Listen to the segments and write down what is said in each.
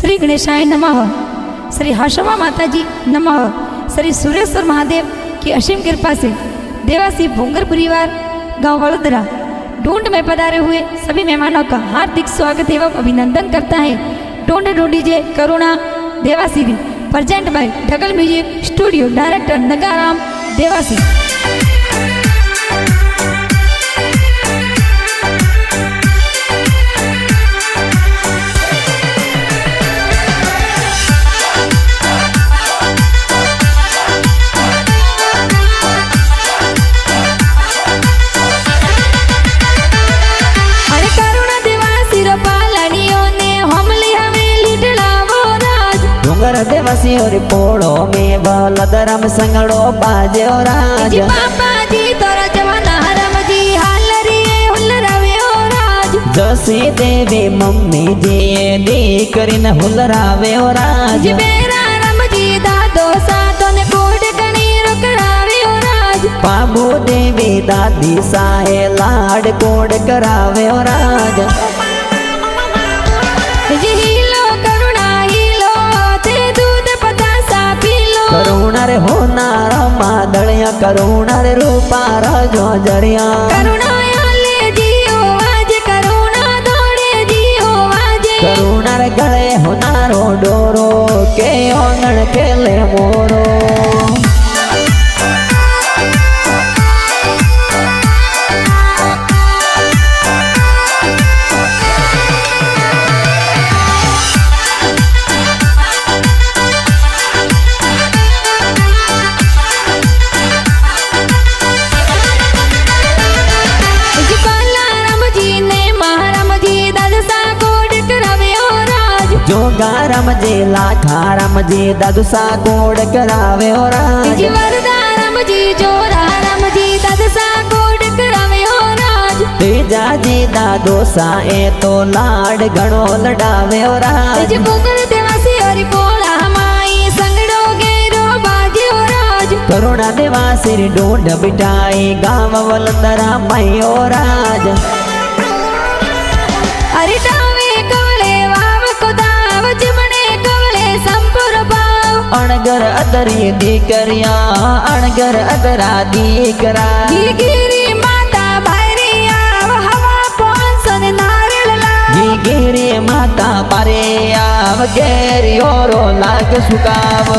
श्री गणेशाय नमः, श्री हर्षमा माता जी नमः। श्री सुरेश्वर महादेव की असीम कृपा से देवासी भोंगर परिवार गांव वडोदरा ढूंढ में पधारे हुए सभी मेहमानों का हार्दिक स्वागत एवं अभिनंदन करता है। ढूंढ ढूंढीजे Karuna Devasi present by Dhagal music studio, director Nagaram Devasi. Devasi और पोड़ो में बलदरम संगड़ो बाजे और राज पापा जी तोरा जवाना हरम जी हाल रे हुल रवे और राज जसी देवी मम्मी जी दी करिन हुल रावे और राज बेरा रम जी दादो सातो ने कोड कणी रोक रावे और राज बाबू देवी दादी साहे लाड कोड करावे और राज करुणा रे होनार मादड़िया करुणा रे रूपा राजो जड़िया करुणा आले जियो आज करुणा दौड़े जियो आज करुणा रे गले होनारो डोरो के ओंगण केले मोरो जोगारम जी लाखारम जी ददसा कोड करावे और राज वरदारम जी जोरारम जी ददसा कोड करावे और राज तेजा जी दादो सा ए तो लाड घणो लडावे और राज भोंगर देवासी और पोला माई संगड़ो गेरो बाजे और राज करुणा देवासी ढूंढ बिठाई गांव वलंदरा मई और राज अरे अणगर अदरी दीकरिया अणगर अदरा दीकरा गिरी माता भारिया हवा पौंसन नारियला गिरी माता पारिया वगैरी औरो लाग सुकाव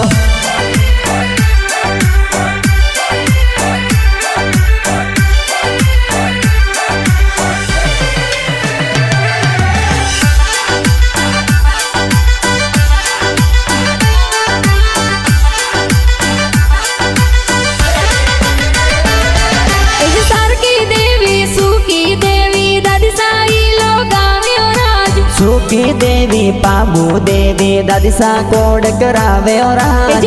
सुखी देवी पाबू देवी दादिसा कोड करावे और राज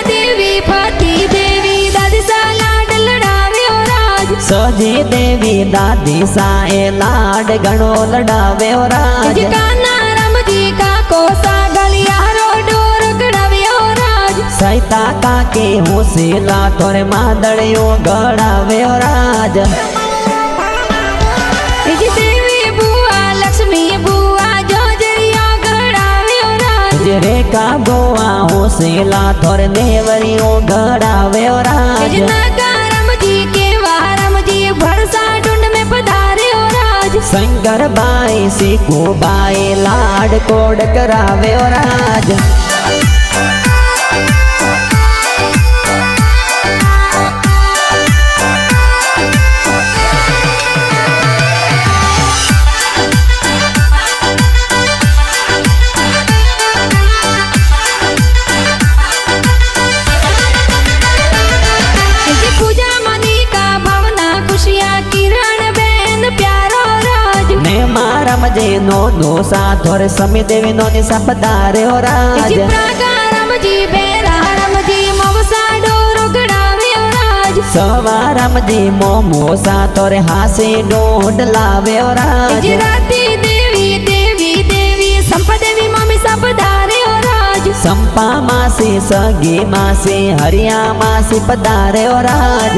देवी फती देवी दादिसा लाड लड़ावे और राज सजी देवी दादी सा ए लाड घणो लड़ावे और राज काना राम जी का कोसा गलियारो डोर गड़ावे और राज सैता काके होसेला तोरे मादड़ियो गड़ावे और राज रेखा गोवा होसेला थोर देवरियो गड़ावे और राज नगारम जी के वारम जी भरसा ढूंढ में पधारे और राज शंकर बाई सीखो बाई लाड कोड करावे और राज मारम जे नो दोसा थोरे समी देवी नो निसा पधारे और राज प्राकारम जी बेरारम जी मोसा डोरो गड़ावे और राज सवारम जी मोमोसा तोरे हासे ढूंढ लावे और राज राती देवी देवी देवी संपा देवी मम्मी सब पधारे और राज संपा मासी सगी मासी हरिया मासी पधारे और राज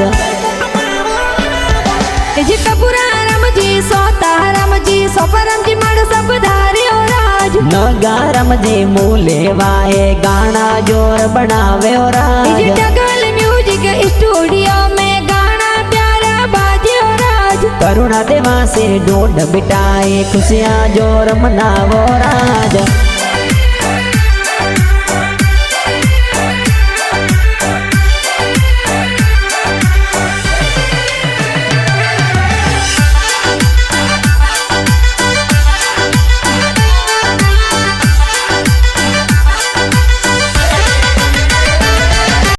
कपूरा राम जी सोता राम जी सोपरम जी मड़ सब धारे और राज राज नगारम जे मूले वाए गाना जोर बनावे डीजे राज टगल म्यूजिक स्टूडियो में गाना प्यारा बाजे राज करुणा देवा से ढूंढ बिटाए खुशियाँ जोर मनावो राज